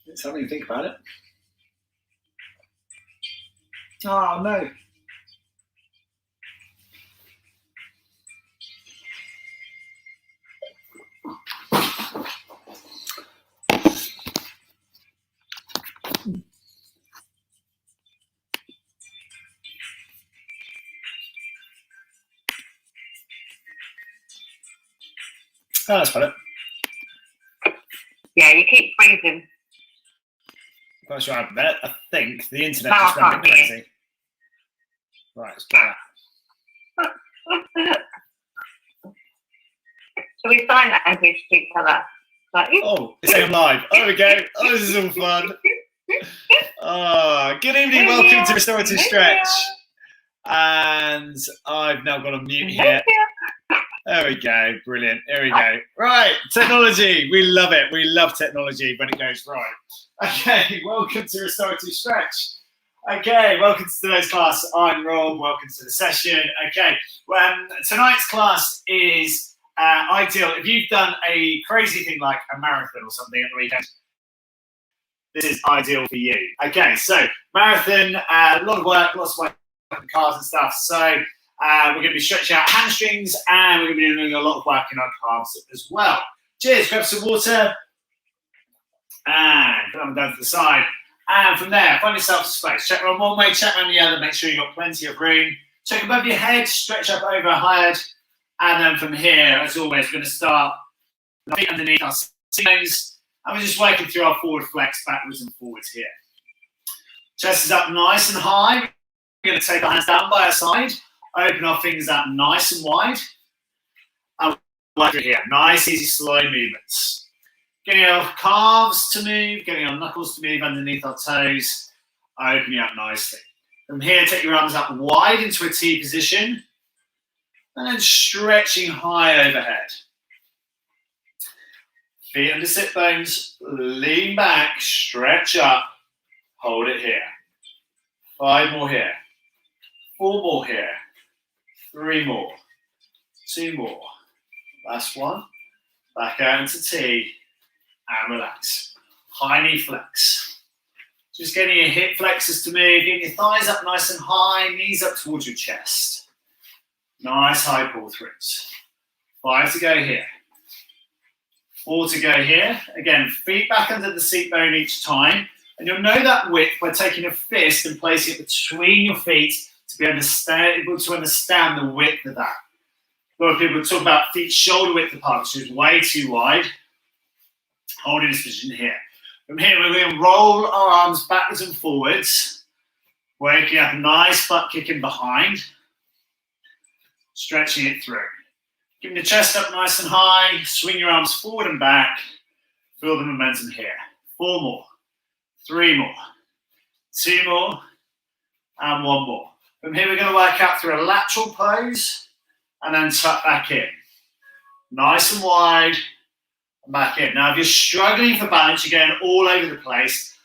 Let's have a think about it. Oh, no. Oh, that's better. Yeah, you keep freezing. That's right. I think the internet No, just I went can't crazy. Right, let's try that. Shall we sign that language to each other? Like, oh, it's saying I'm live. Oh, there we go. Oh, this is all fun. Good evening. Welcome to Restorative Stretch. And I've now got a mute here. There we go. Brilliant. There we go. Right. Technology. We love it. We love technology when it goes right. Okay. Welcome to Restorative Stretch. Okay. Welcome to today's class. I'm Rob. Welcome to the session. Okay. Tonight's class is ideal. If you've done a crazy thing like a marathon or something at the weekend, this is ideal for you. Okay. So marathon, a lot of work, lots of work on cars and stuff. So we're going to be stretching out hamstrings and we're going to be doing a lot of work in our calves as well. Cheers, grab some water and put them down to the side. And from there, find yourself a space. Check around one way, check around the other, make sure you've got plenty of room. Check above your head, stretch up overhead. And then from here, as always, we're going to start feet underneath our bones. And we're just working through our forward flex, backwards and forwards here. Chest is up nice and high. We're going to take our hands down by our side. Open our fingers out nice and wide. And work through here. Nice, easy, slow movements. Getting our calves to move, getting our knuckles to move underneath our toes. Opening up nicely. From here, take your arms up wide into a T position. And then stretching high overhead. Feet under sit bones. Lean back, stretch up. Hold it here. 5 more here. 4 more here. 3 more. 2 more. Last one. Back out into T. And relax. High knee flex. Just getting your hip flexors to move. Getting your thighs up nice and high. Knees up towards your chest. Nice high pull throughs. 5 to go here. 4 to go here. Again, feet back under the seat bone each time. And you'll know that width by taking a fist and placing it between your feet to be able to understand the width of that. A lot of people talk about feet shoulder width apart, which is way too wide. Holding this position here. From here, we're going to roll our arms backwards and forwards. Waking up, nice butt kicking behind. Stretching it through. Keeping the chest up nice and high. Swing your arms forward and back. Feel the momentum here. 4 more. 3 more. 2 more. And 1 more. From here, we're going to work out through a lateral pose and then tuck back in. Nice and wide and back in. Now, if you're struggling for balance, you're going all over the place,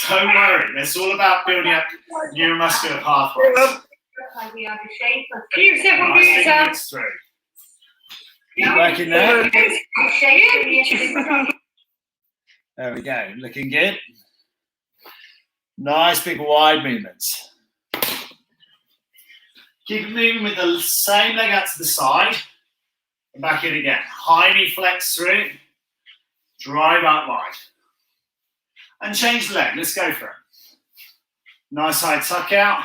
don't worry. It's all about building up neuromuscular pathways. Nice through. Keep working there. There we go. Looking good. Nice big wide movements. Keep moving with the same leg out to the side. And back in again. High knee flex through. Drive out wide. And change the leg. Let's go for it. Nice high tuck out.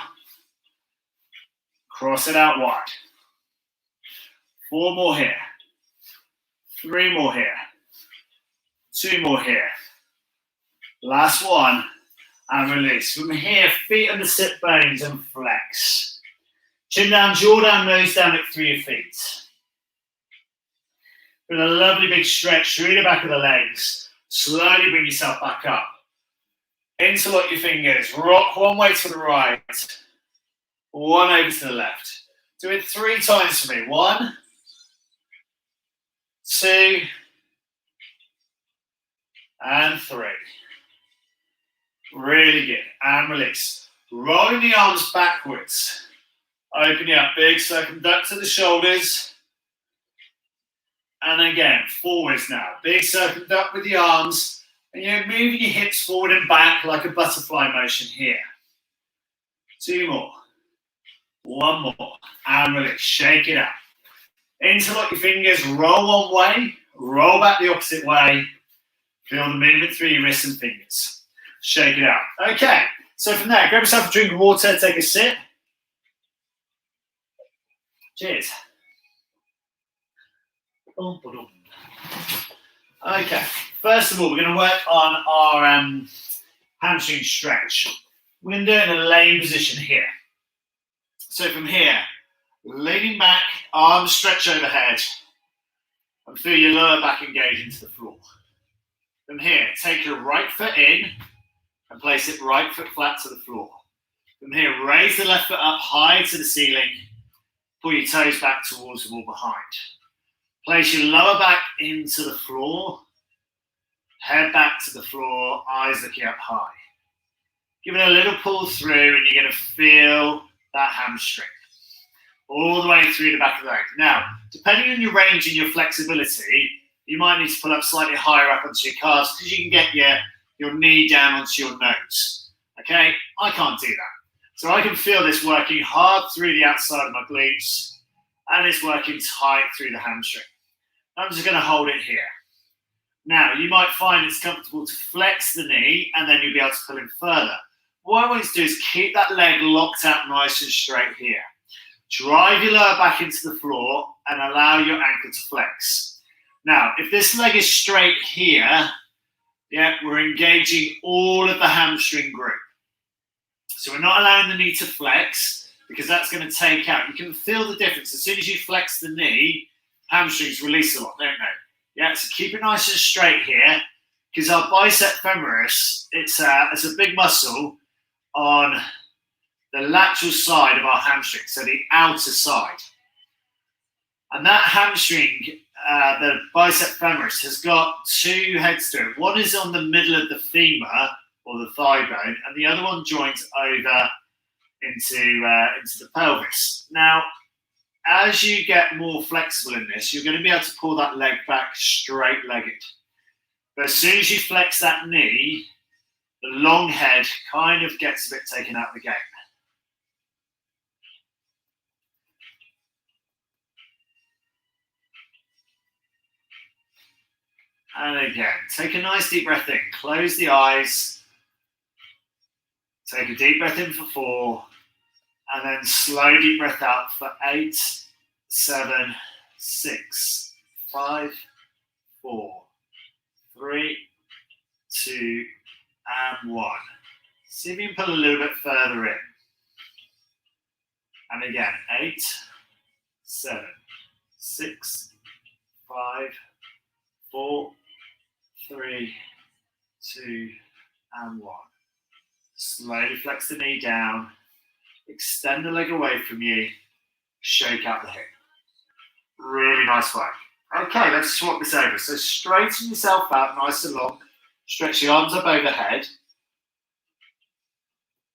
Cross it out wide. 4 more here. 3 more here. 2 more here. Last one. And release. From here, feet under sit bones and flex. Chin down, jaw down, nose down, look through your feet. With a lovely big stretch through the back of the legs. Slowly bring yourself back up. Interlock your fingers. Rock one way to the right. 1 over to the left. Do it 3 times for me. 1, 2, and 3. Really good. And release. Rolling the arms backwards. Opening up. Big circumduct to the shoulders. And again, forwards now. Big circumduct with the arms. And you're moving your hips forward and back like a butterfly motion here. 2 more. 1 more. And release. Shake it out. Interlock your fingers. Roll one way. Roll back the opposite way. Feel the movement through your wrists and fingers. Shake it out. Okay. So from there, grab yourself a drink of water. Take a sip. Cheers. Okay. First of all, we're going to work on our hamstring stretch. We're going to do it in a laying position here. So from here, leaning back, arms stretch overhead, and feel your lower back engage into the floor. From here, take your right foot in and place it right foot flat to the floor. From here, raise the left foot up high to the ceiling, pull your toes back towards the wall behind. Place your lower back into the floor, head back to the floor, eyes looking up high. Give it a little pull through and you're going to feel that hamstring all the way through the back of the leg. Now, depending on your range and your flexibility, you might need to pull up slightly higher up onto your calves because you can get your knee down onto your nose. Okay, I can't do that. So I can feel this working hard through the outside of my glutes and it's working tight through the hamstring. I'm just going to hold it here. Now, you might find it's comfortable to flex the knee and then you'll be able to pull in further. What I want you to do is keep that leg locked out nice and straight here. Drive your lower back into the floor and allow your ankle to flex. Now, if this leg is straight here, we're engaging all of the hamstring group. So we're not allowing the knee to flex because that's going to take out. You can feel the difference. As soon as you flex the knee, hamstrings release a lot, don't they? Yeah, so keep it nice and straight here because our bicep femoris, it's a big muscle on the lateral side of our hamstring, so the outer side. And that hamstring, the bicep femoris, has got 2 heads to it. One is on the middle of the femur, or the thigh bone, and the other one joins over into the pelvis. Now, as you get more flexible in this, you're going to be able to pull that leg back straight-legged. But as soon as you flex that knee, the long head kind of gets a bit taken out of the game. And again, take a nice deep breath in. Close the eyes. Take a deep breath in for 4. And then slow deep breath out for 8, 7, 6, 5, 4, 3, 2, and 1. See if you can pull a little bit further in. And again, 8, 7, 6, 5, 4, 3, 2, and 1. Slowly flex the knee down. Extend the leg away from you. Shake out the hip. Really nice work. Okay, let's swap this over. So straighten yourself out nice and long. Stretch the arms up overhead.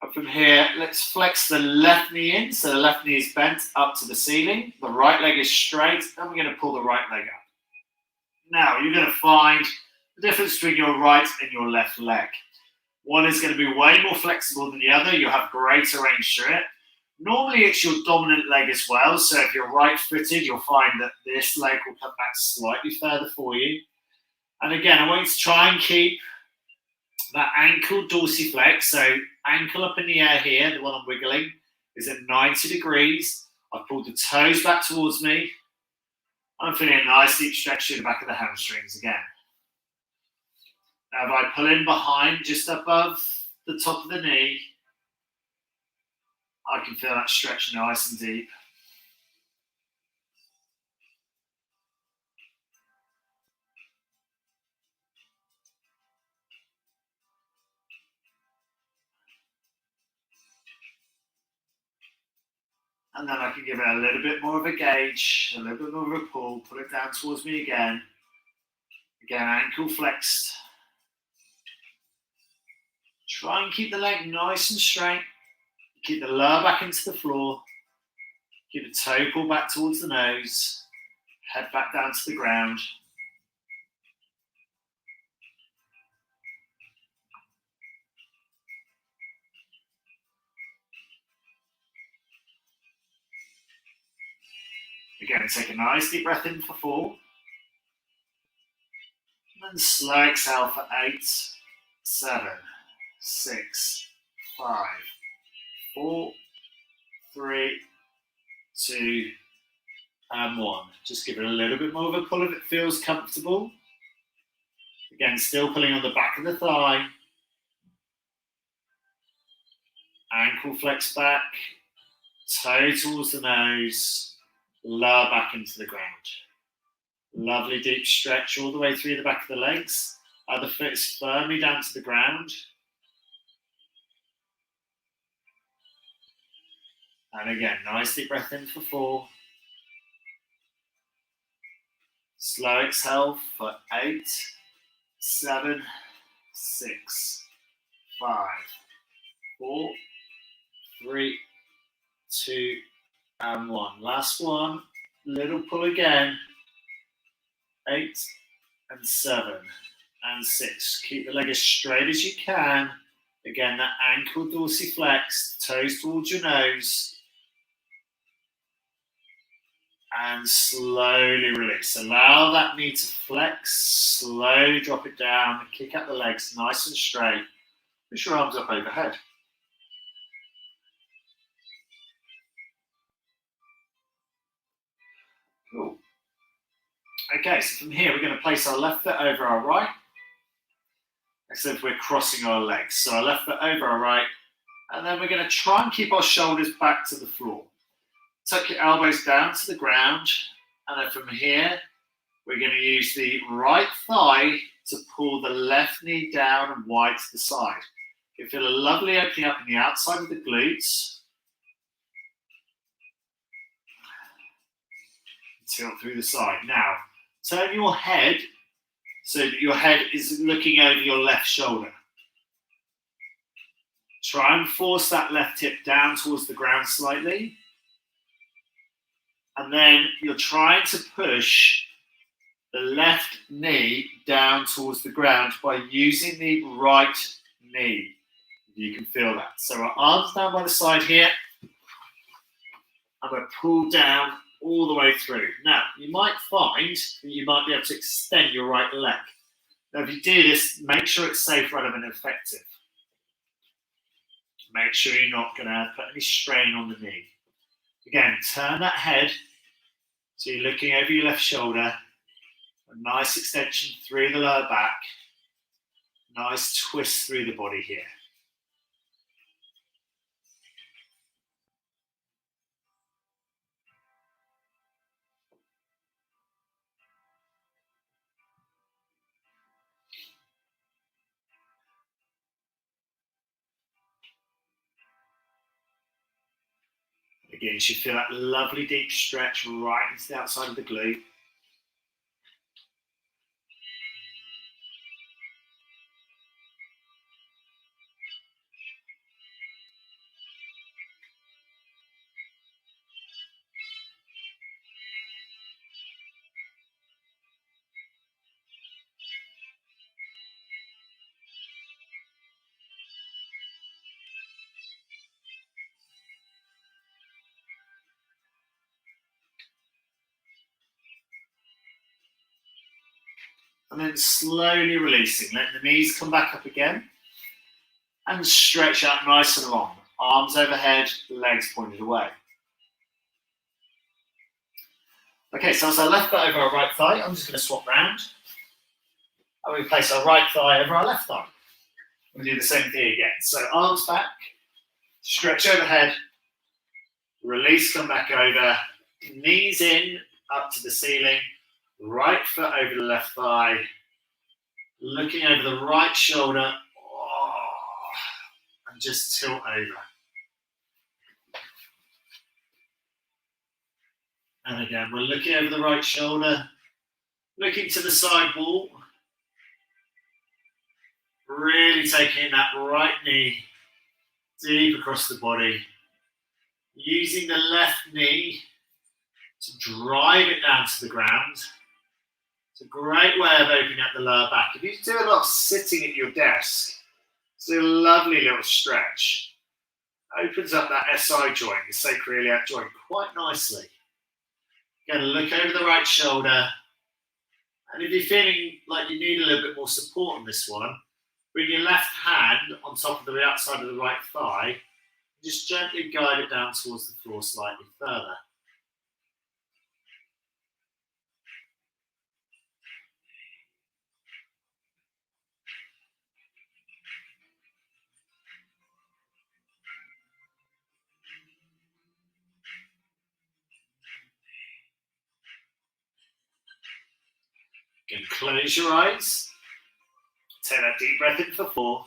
And from here, let's flex the left knee in. So the left knee is bent up to the ceiling. The right leg is straight. And we're going to pull the right leg up. Now, you're going to find the difference between your right and your left leg. One is going to be way more flexible than the other. You'll have greater range to it. Normally, it's your dominant leg as well. So if you're right-footed, you'll find that this leg will come back slightly further for you. And again, I want you to try and keep that ankle dorsiflex. So ankle up in the air here, the one I'm wiggling, is at 90 degrees. I've pulled the toes back towards me. I'm feeling a nice deep stretch through the back of the hamstrings again. Now, if I pull in behind, just above the top of the knee, I can feel that stretch nice and deep. And then I can give it a little bit more of a gauge, a little bit more of a pull, pull it down towards me again. Again, ankle flexed. Try and keep the leg nice and straight. Keep the lower back into the floor. Keep the toe pulled back towards the nose. Head back down to the ground. Again, take a nice deep breath in for 4. And then slow exhale for 8, 7, 6, 5, 4, 3, 2, and 1. Just give it a little bit more of a pull if it feels comfortable. Again, still pulling on the back of the thigh. Ankle flex back, toe towards the nose, lower back into the ground. Lovely deep stretch all the way through the back of the legs. Other foot is firmly down to the ground. And again, nice deep breath in for 4. Slow exhale for 8, 7, 6, 5, 4, 3, 2, and 1. Last one. Little pull again. 8 and 7 and 6. Keep the leg as straight as you can. Again, that ankle dorsiflex, toes towards your nose. And slowly release. Allow that knee to flex. Slowly drop it down. Kick out the legs nice and straight. Push your arms up overhead. Cool. Okay, so from here, we're going to place our left foot over our right, as if we're crossing our legs. So our left foot over our right, and then we're going to try and keep our shoulders back to the floor. Tuck your elbows down to the ground, and then from here, we're going to use the right thigh to pull the left knee down and wide to the side. You feel a lovely opening up in the outside of the glutes. Tilt through the side. Now, turn your head so that your head is looking over your left shoulder. Try and force that left hip down towards the ground slightly. And then you're trying to push the left knee down towards the ground by using the right knee. You can feel that. So our arms down by the side here. And we're pulled down all the way through. Now, you might find that you might be able to extend your right leg. Now, if you do this, make sure it's safe, relevant, and effective. Make sure you're not going to put any strain on the knee. Again, turn that head so you're looking over your left shoulder. A nice extension through the lower back. Nice twist through the body here. Again, you should feel that lovely deep stretch right into the outside of the glute. And then slowly releasing, letting the knees come back up again. And stretch out nice and long. Arms overhead, legs pointed away. Okay, so as our left foot over our right thigh, I'm just going to swap round. And we place our right thigh over our left thigh. We'll do the same thing again. So arms back, stretch overhead, release, come back over, knees in, up to the ceiling, right foot over the left thigh, looking over the right shoulder, and just tilt over. And again, we're looking over the right shoulder, looking to the side wall, really taking that right knee deep across the body, using the left knee to drive it down to the ground. It's a great way of opening up the lower back. If you do a lot of sitting at your desk, it's a lovely little stretch. Opens up that SI joint, the sacroiliac joint, quite nicely. Again, look over the right shoulder. And if you're feeling like you need a little bit more support on this one, bring your left hand on top of the outside of the right thigh. Just gently guide it down towards the floor slightly further. Again, close your eyes. Take that deep breath in for 4.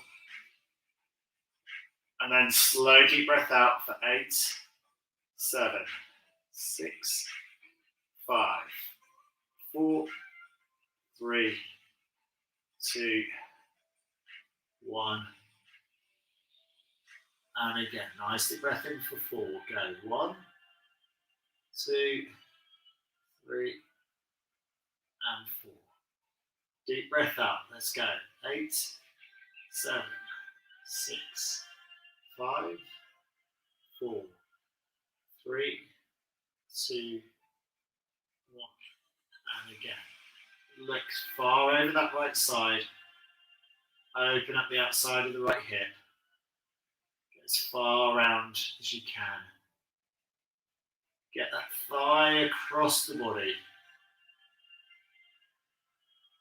And then slow deep breath out for 8, 7, 6, 5, 4, 3, 2, 1. And again, nice deep breath in for 4. Go 1, 2, 3, and 4. Deep breath out. Let's go. 8, 7, 6, 5, 4, 3, 2, 1. And again, look far over that right side. Open up the outside of the right hip. Get as far around as you can. Get that thigh across the body.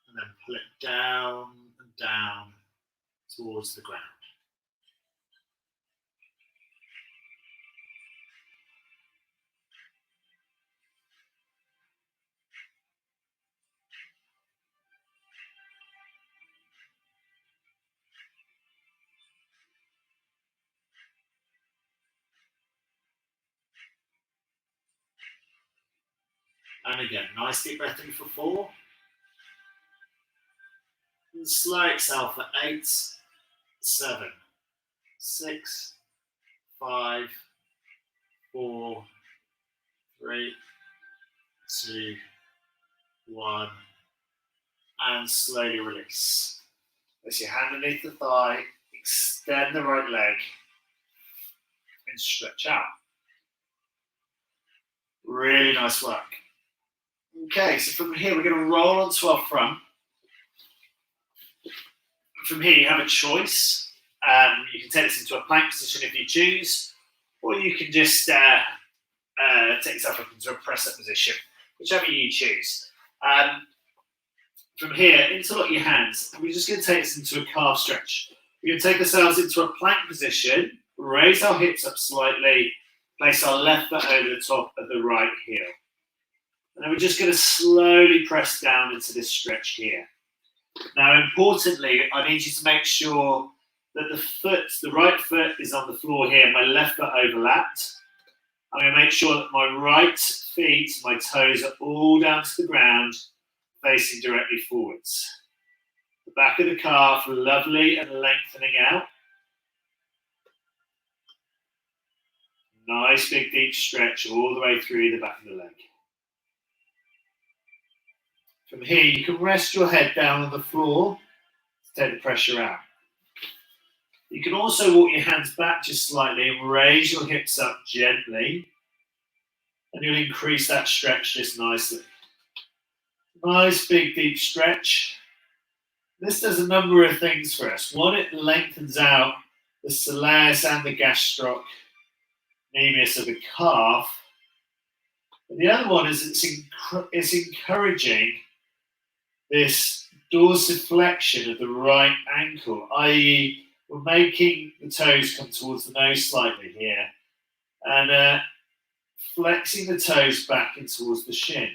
And then pull it down and down towards the ground. And again, nice deep breath in for 4. And slow exhale for 8, 7, 6, 5, 4, 3, 2, 1. And slowly release. Place your hand underneath the thigh, extend the right leg, and stretch out. Really nice work. Okay, so from here we're going to roll onto our front. From here you have a choice. You can take this into a plank position if you choose, or you can just take yourself up into a press-up position, whichever you choose. From here, interlock your hands. We're just going to take this into a calf stretch. We're going to take ourselves into a plank position, raise our hips up slightly, place our left foot over the top of the right heel. And then we're just going to slowly press down into this stretch here. Now, importantly, I need you to make sure that the right foot is on the floor here, my left foot overlapped. I'm going to make sure that my right feet, my toes are all down to the ground, facing directly forwards. The back of the calf, lovely and lengthening out. Nice big deep stretch all the way through the back of the leg. From here, you can rest your head down on the floor to take the pressure out. You can also walk your hands back just slightly and raise your hips up gently, and you'll increase that stretch just nicely. Nice big deep stretch. This does a number of things for us. One, it lengthens out the soleus and the gastrocnemius of the calf. And the other one is it's encouraging this dorsiflexion of the right ankle, i.e. we're making the toes come towards the nose slightly here and flexing the toes back in towards the shin.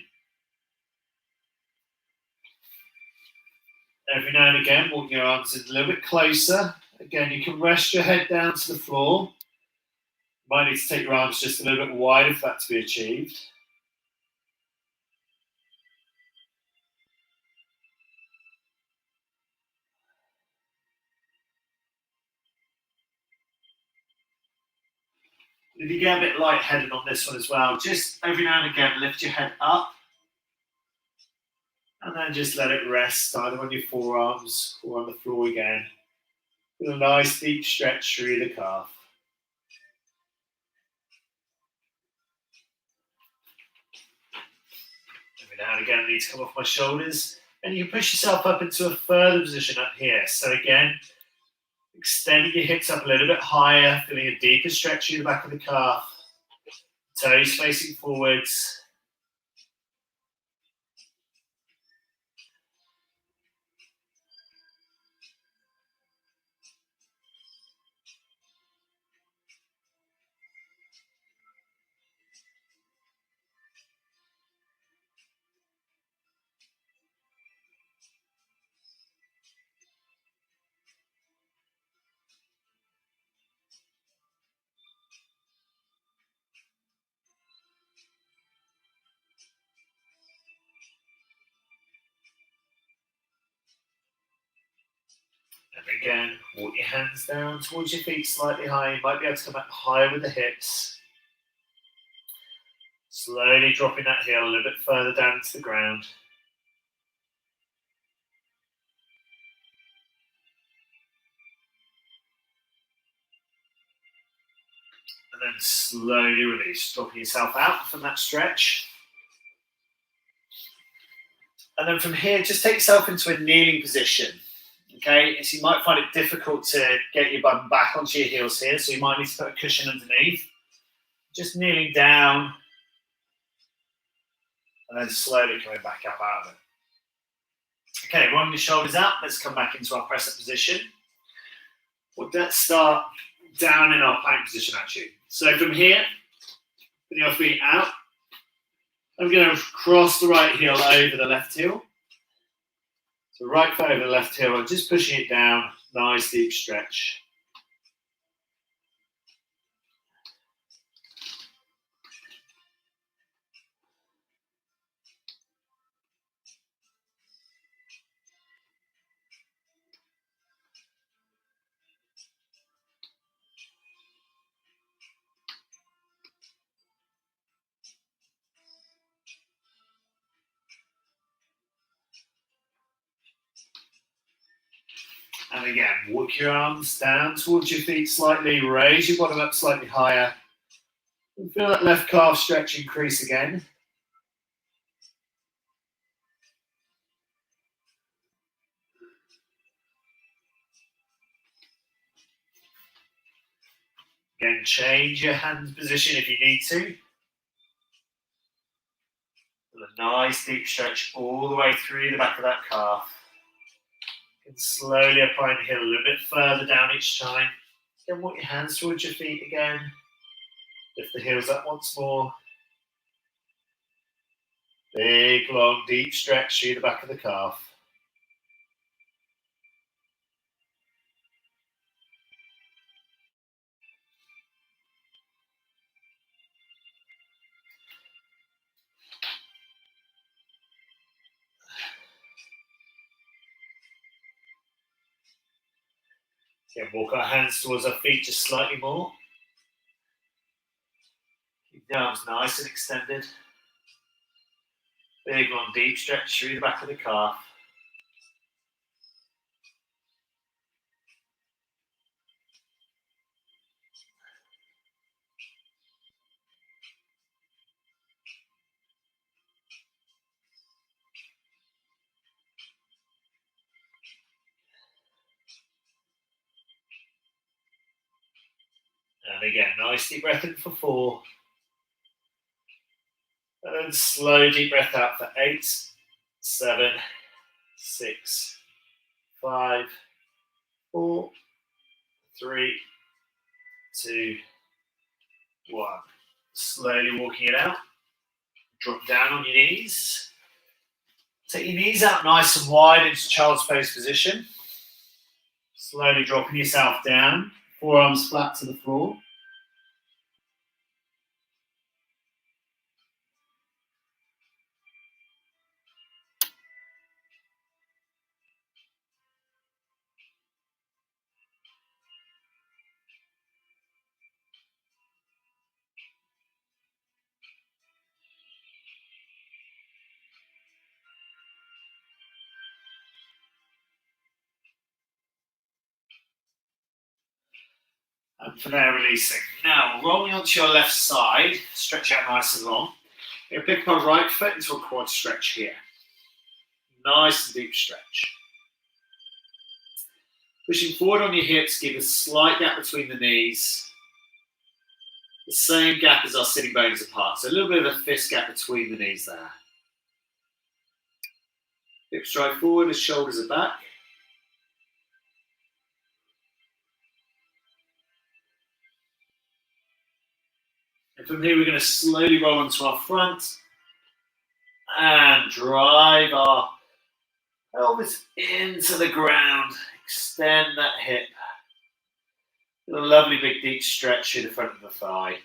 Every now and again, walk your arms in a little bit closer. Again, you can rest your head down to the floor. You might need to take your arms just a little bit wider for that to be achieved. If you get a bit lightheaded on this one as well, just every now and again lift your head up and then just let it rest either on your forearms or on the floor again. With a nice deep stretch through the calf. Dropping down again, I need to come off my shoulders. And you can push yourself up into a further position up here. So again, extending your hips up a little bit higher, feeling a deeper stretch in the back of the calf. Toes facing forwards. And again, walk your hands down towards your feet slightly higher. You might be able to come back higher with the hips. Slowly dropping that heel a little bit further down into the ground. And then slowly release, dropping yourself out from that stretch. And then from here, just take yourself into a kneeling position. Okay, so you might find it difficult to get your bum back onto your heels here, so you might need to put a cushion underneath. Just kneeling down, and then slowly coming back up out of it. Okay, rolling the shoulders out, let's come back into our press-up position. Let's start down in our plank position actually. So from here, putting your feet out, I'm going to cross the right heel over the left heel. So right foot over the left heel, I'm just pushing it down, nice deep stretch. And again, walk your arms down towards your feet slightly, raise your bottom up slightly higher. And feel that left calf stretch increase again. Again, change your hand position if you need to. With a nice deep stretch all the way through the back of that calf. And slowly applying the heel a little bit further down each time. Then walk your hands towards your feet again. Lift the heels up once more. Big, long, deep stretch through the back of the calf. Again, walk our hands towards our feet just slightly more. Keep the arms nice and extended. Big, long, deep stretch through the back of the calf. And again, nice deep breath in for 4. And then slow deep breath out for 8, 7, 6, 5, 4, 3, 2, 1. Slowly walking it out. Drop down on your knees. Take your knees out nice and wide into child's pose position. Slowly dropping yourself down. Forearms flat to the floor. And from there, releasing. Now, rolling onto your left side, stretch out nice and long. Okay, pick my right foot into a quad stretch here. Nice and deep stretch. Pushing forward on your hips, give a slight gap between the knees. The same gap as our sitting bones apart. So a little bit of a fist gap between the knees there. Hips drive forward as shoulders are back. And from here, we're going to slowly roll onto our front and drive our pelvis into the ground. Extend that hip. A lovely big deep stretch through the front of the thigh.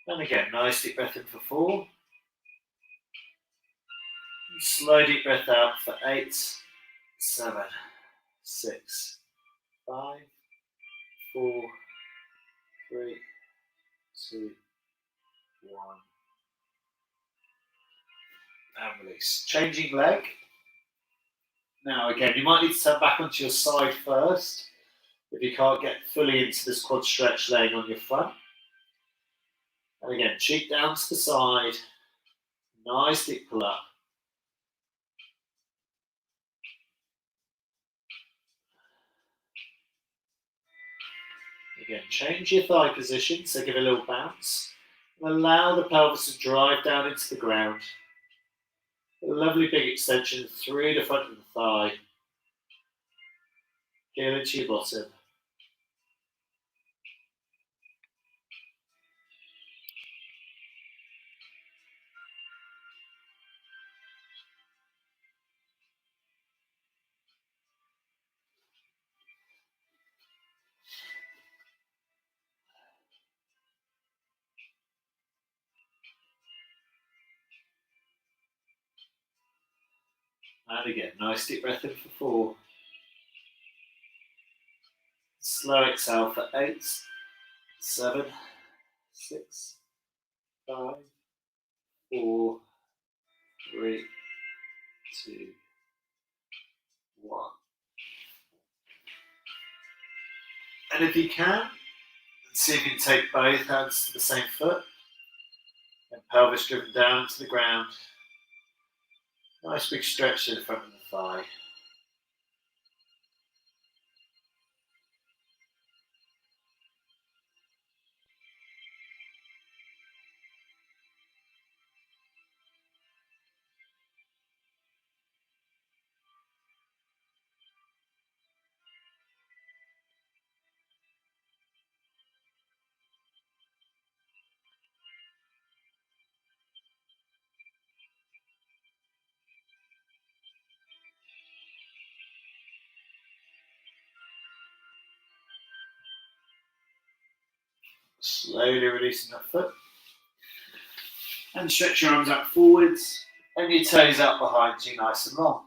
And again, nice deep breath in for 4. Slow deep breath out for 8, 7, 6, 5, 4, 3, 2, 1. And release. Changing leg. Now again, you might need to turn back onto your side first if you can't get fully into this quad stretch laying on your front. And again, cheek down to the side. Nice deep pull up. Again, change your thigh position, so give it a little bounce. And allow the pelvis to drive down into the ground. A lovely big extension through the front of the thigh. Heel into your bottom. And again, nice deep breath in for 4. Slow exhale for 8, 7, 6, 5, 4, 3, 2, 1. And if you can, see if you can take both hands to the same foot and pelvis driven down to the ground. Nice big stretch to the front of the thigh. Slowly releasing that foot. And stretch your arms out forwards and your toes out behind you nice and long.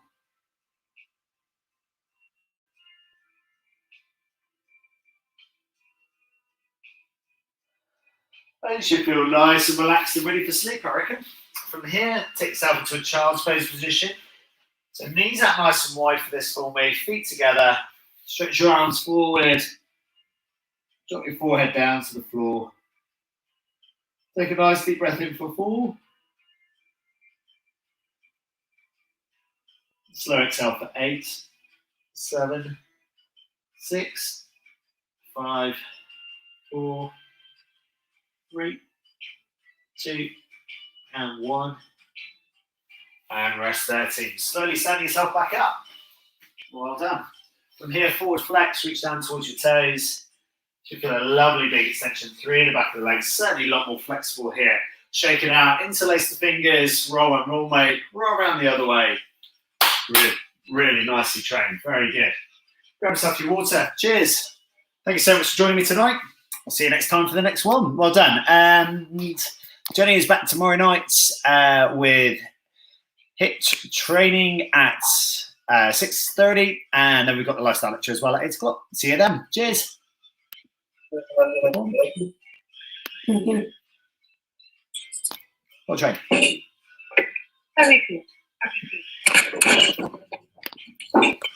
And you should feel nice and relaxed and ready for sleep, I reckon. From here, take yourself into a child's pose position. So knees out nice and wide for this for me, feet together. Stretch your arms forward. Drop your forehead down to the floor. Take a nice deep breath in for 4. Slow exhale for 8, 7, 6, 5, 4, 3, 2, and 1. And rest there, team. Slowly stand yourself back up. Well done. From here, forward flex, reach down towards your toes. You feel a lovely big extension through the back of the legs. Certainly a lot more flexible here. Shake it out, interlace the fingers, roll and roll, mate. Roll around the other way. Really, really nicely trained. Very good. Grab yourself your water. Cheers. Thank you so much for joining me tonight. I'll see you next time for the next one. Well done. And Jenny is back tomorrow night with HIIT training at 6:30, and then we've got the lifestyle lecture as well at 8 o'clock. See you then. Cheers. Well trained. Very good.